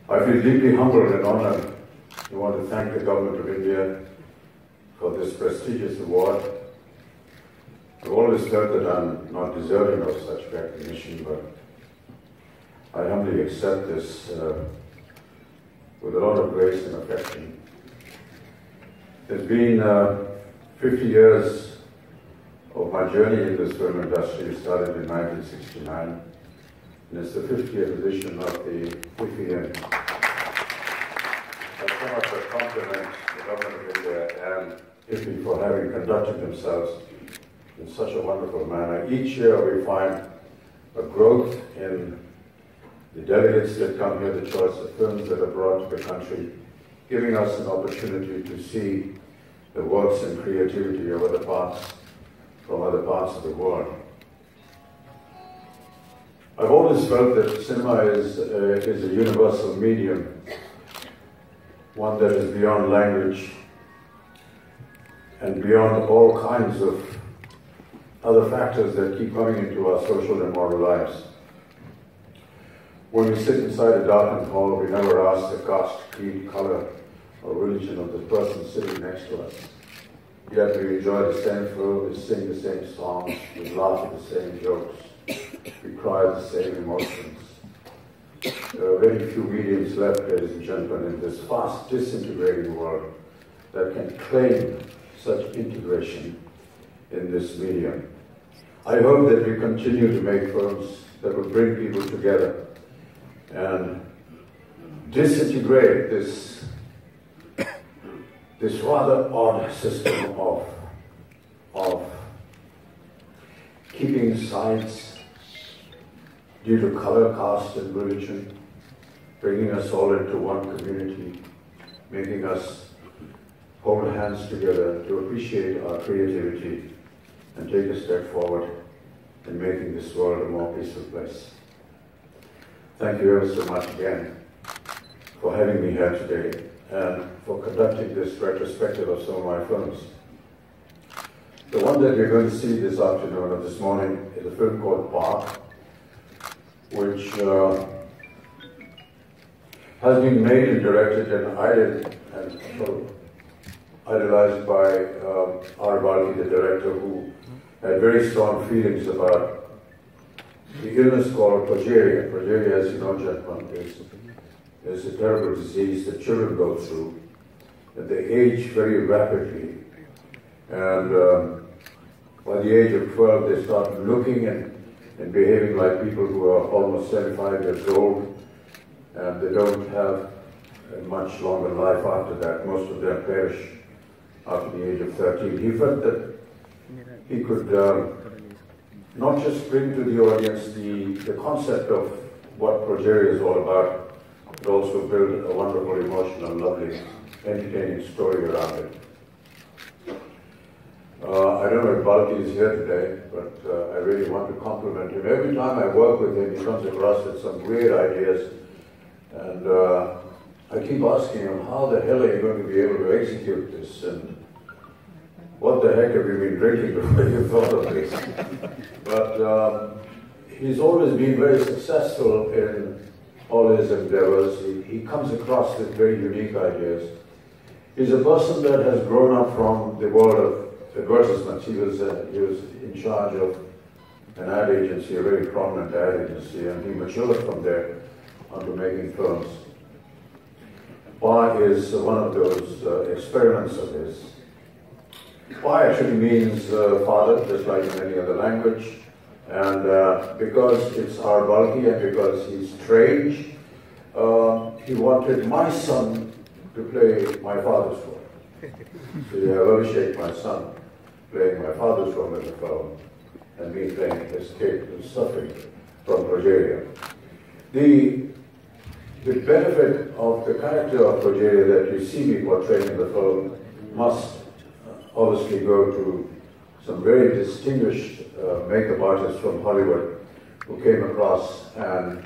I feel deeply humbled and honored. I want to thank the Government of India for this prestigious award. I've always felt that I'm not deserving of such recognition, but I humbly accept this with a lot of grace and affection. It's been 50 years of my journey in this film industry. It started in 1969, and it's the 50th edition of the IFFI. I cannot but compliment the Government of India and IFFI for having conducted themselves in such a wonderful manner. Each year we find a growth in the delegates that come here, the choice of films that are brought to the country, giving us an opportunity to see the works and creativity of other parts, from other parts of the world. I've always felt that cinema is a universal medium, one that is beyond language and beyond all kinds of other factors that keep coming into our social and moral lives. When we sit inside a darkened hall, we never ask the caste, creed, color, or religion of the person sitting next to us. Yet we enjoy the same film, we sing the same songs, we laugh at the same jokes, we cry at the same emotions. There are very few mediums left, ladies and gentlemen, in this fast disintegrating world that can claim such integration in this medium. I hope that we continue to make films that will bring people together and disintegrate this rather odd system of keeping sides due to color, caste, and religion, bringing us all into one community, making us hold hands together to appreciate our creativity and take a step forward in making this world a more peaceful place. Thank you ever so much again for having me here today and for conducting this retrospective of some of my films. The one that we're going to see this afternoon or this morning is a film called Park, which has been made and directed and idolized by R. Balki, the director, who had very strong feelings about the illness called progeria. Progeria, as you know, gentlemen, is a terrible disease that children go through, and they age very rapidly. And by the age of 12, they start looking and behaving like people who are almost 75 years old, and they don't have a much longer life after that. Most of them perish after the age of 13. He felt that he could not just bring to the audience the concept of what progeria is all about, but also build a wonderful, emotional, lovely, entertaining story around it. I don't know if Balki is here today, but I really want to compliment him. Every time I work with him, he comes across with some great ideas, and I keep asking him, how the hell are you going to be able to execute this? And what the heck have you been drinking before you thought of this? But he's always been very successful in all his endeavors. He comes across with very unique ideas. He's a person that has grown up from the world of advertisements. He was in charge of an ad agency, a very prominent ad agency, and he matured from there onto making films. Pai is one of those experiments of his. Pai actually means father, just like in any other language. And because it's R. Balki and because he's strange, he wanted my son to play my father's role. So you have Abhishek, my son, playing my father's role in the film, and me playing his kid who's suffering from progeria. The benefit of the character of progeria that you see me portraying in the film must obviously go to some very distinguished makeup artists from Hollywood who came across and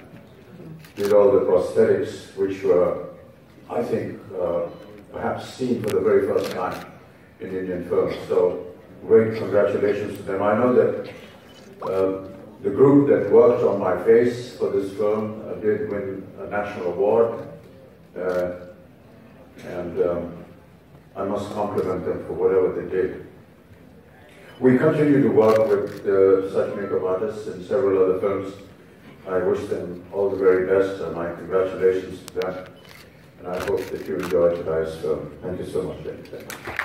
did all the prosthetics, which were, I think, perhaps seen for the very first time in Indian films. So great congratulations to them. I know that the group that worked on my face for this film did win a national award and I must compliment them for whatever they did. We continue to work with such makeup artists in several other films. I wish them all the very best, and my congratulations to them. And I hope that you enjoyed tonight's film. Thank you so much, ladies and gentlemen.